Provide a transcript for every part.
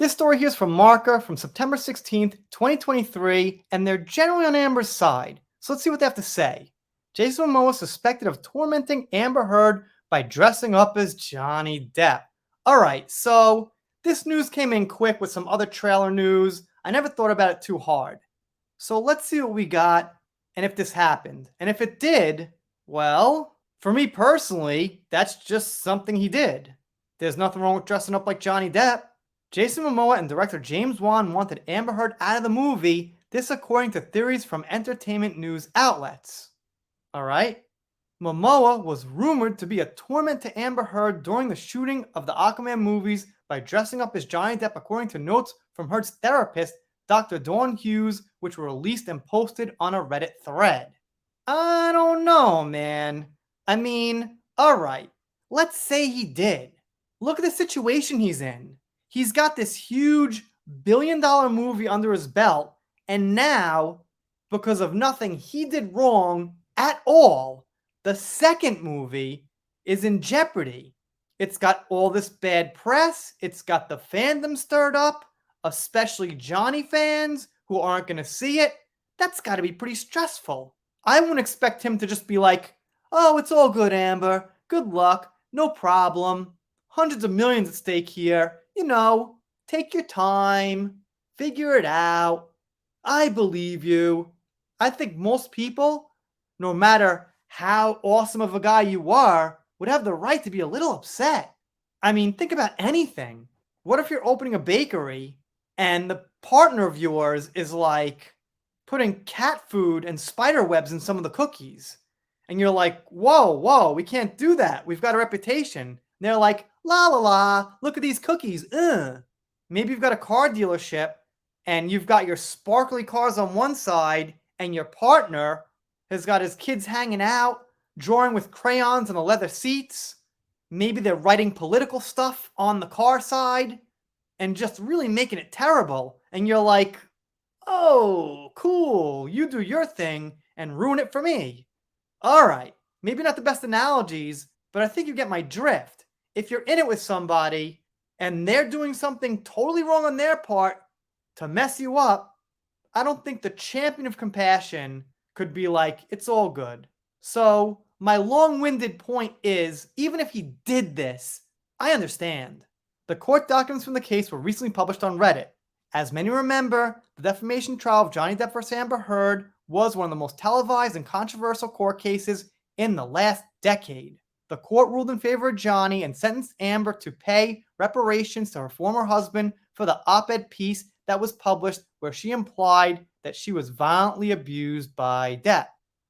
This story here is from Marker from September 16th, 2023, and they're generally on Amber's side. So let's see what they have to say. Jason Momoa suspected of tormenting Amber Heard by dressing up as Johnny Depp. Alright, so this news came in quick with some other trailer news. I never thought about it too hard. So let's see what we got and if this happened. And if it did, well, for me personally, that's just something he did. There's nothing wrong with dressing up like Johnny Depp. Jason Momoa and director James Wan wanted Amber Heard out of the movie, this according to theories from entertainment news outlets. Alright? Momoa was rumored to be a torment to Amber Heard during the shooting of the Aquaman movies by dressing up as Johnny Depp according to notes from Heard's therapist, Dr. Dawn Hughes, which were released and posted on a Reddit thread. I don't know, man. I mean, alright, let's say he did. Look at the situation he's in. He's got this huge billion-dollar movie under his belt, and now, because of nothing he did wrong at all, the second movie is in jeopardy. It's got all this bad press, it's got the fandom stirred up, especially Johnny fans who aren't going to see it. That's got to be pretty stressful. I wouldn't expect him to just be like, oh, it's all good, Amber. Good luck. No problem. Hundreds of millions at stake here. You know, take your time. Figure it out. I believe you. I think most people, no matter how awesome of a guy you are, would have the right to be a little upset. I mean, think about anything. What if you're opening a bakery and the partner of yours is like putting cat food and spider webs in some of the cookies? And you're like, whoa, we can't do that. We've got a reputation. And they're like, la la la, look at these cookies. Maybe you've got a car dealership and you've got your sparkly cars on one side and your partner has got his kids hanging out, drawing with crayons on the leather seats. Maybe they're writing political stuff on the car side and just really making it terrible. And you're like, oh, cool, you do your thing and ruin it for me. Alright, maybe not the best analogies, but I think you get my drift. If you're in it with somebody and they're doing something totally wrong on their part to mess you up, I don't think the champion of compassion could be like, it's all good. So my long-winded point is, even if he did this, I understand. The court documents from the case were recently published on Reddit. As many remember, the defamation trial of Johnny Depp vs. Amber Heard was one of the most televised and controversial court cases in the last decade. The court ruled in favor of Johnny and sentenced Amber to pay reparations to her former husband for the op-ed piece that was published where she implied that she was violently abused by Depp.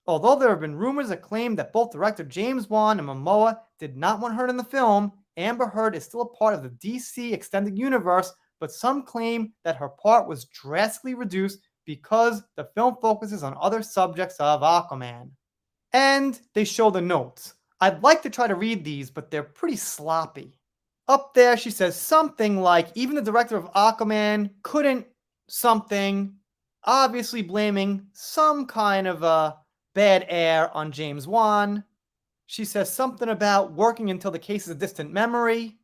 Although there have been rumors that claim that both director James Wan and Momoa did not want Heard in the film, Amber Heard is still a part of the DC extended universe, but some claim that her part was drastically reduced because the film focuses on other subjects of Aquaman. And they show the notes. I'd like to try to read these, but they're pretty sloppy. Up there, she says something like, even the director of Aquaman couldn't something, obviously blaming some kind of a bad air on James Wan. She says something about working until the case is a distant memory,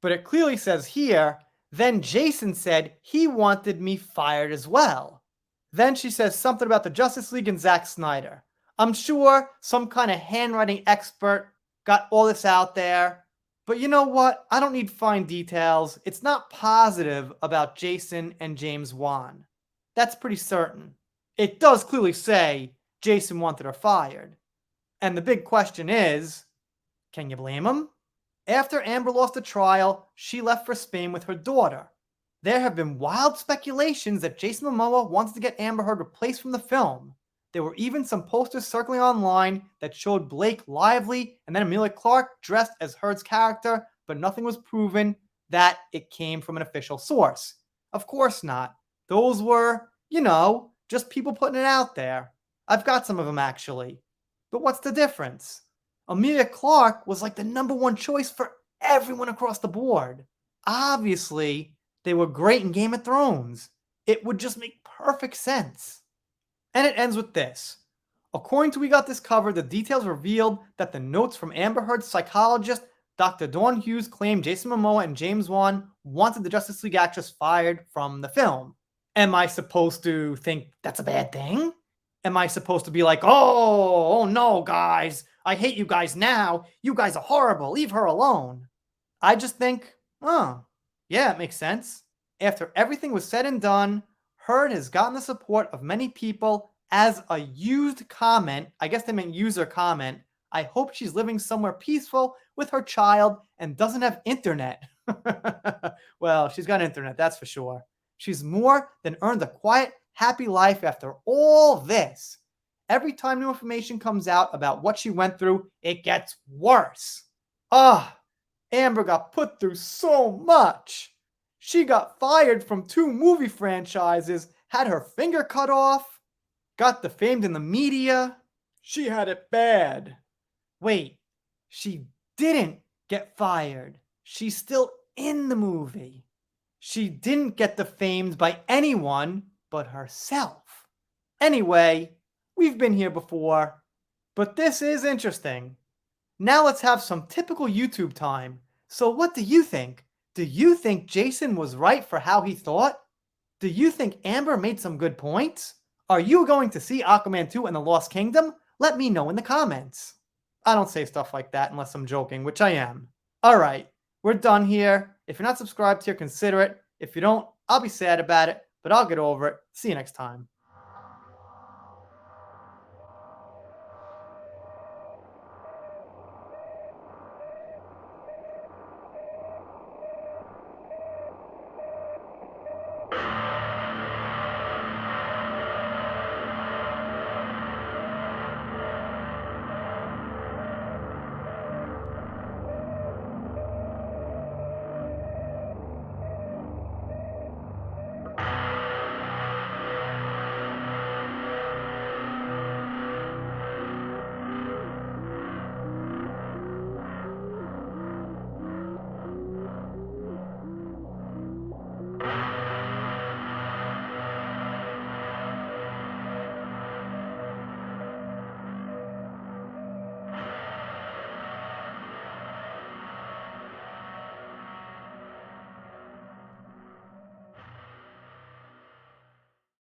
but it clearly says here, then Jason said he wanted me fired as well. Then she says something about the Justice League and Zack Snyder. I'm sure some kind of handwriting expert got all this out there. But you know what? I don't need fine details. It's not positive about Jason and James Wan. That's pretty certain. It does clearly say Jason wanted her fired. And the big question is, can you blame him? After Amber lost the trial, she left for Spain with her daughter. There have been wild speculations that Jason Momoa wanted to get Amber Heard replaced from the film. There were even some posters circling online that showed Blake Lively and then Emilia Clarke dressed as Heard's character, but nothing was proven that it came from an official source. Of course not. Those were, just people putting it out there. I've got some of them actually. But what's the difference? Emilia Clarke was like the #1 choice for everyone across the board. Obviously, they were great in Game of Thrones. It would just make perfect sense. And it ends with this. According to We Got This Covered, the details revealed that the notes from Amber Heard's psychologist, Dr. Dawn Hughes, claimed Jason Momoa and James Wan wanted the Justice League actress fired from the film. Am I supposed to think that's a bad thing? Am I supposed to be like, oh no, guys, I hate you guys now. You guys are horrible. Leave her alone. I just think, oh, yeah, it makes sense. After everything was said and done, Heard has gotten the support of many people as a used comment. I guess they meant user comment. I hope she's living somewhere peaceful with her child and doesn't have internet. Well, she's got internet, that's for sure. She's more than earned a quiet, happy life after all this. Every time new information comes out about what she went through, it gets worse. Ah, Amber got put through so much. She got fired from 2 movie franchises, had her finger cut off, got defamed in the media. She had it bad. Wait, she didn't get fired. She's still in the movie. She didn't get defamed by anyone but herself. Anyway, we've been here before, but this is interesting. Now let's have some typical YouTube time. So what do you think? Do you think Jason was right for how he thought? Do you think Amber made some good points? Are you going to see Aquaman 2 and the Lost Kingdom? Let me know in the comments. I don't say stuff like that unless I'm joking, which I am. Alright, we're done here. If you're not subscribed here, consider it. If you don't, I'll be sad about it, but I'll get over it. See you next time.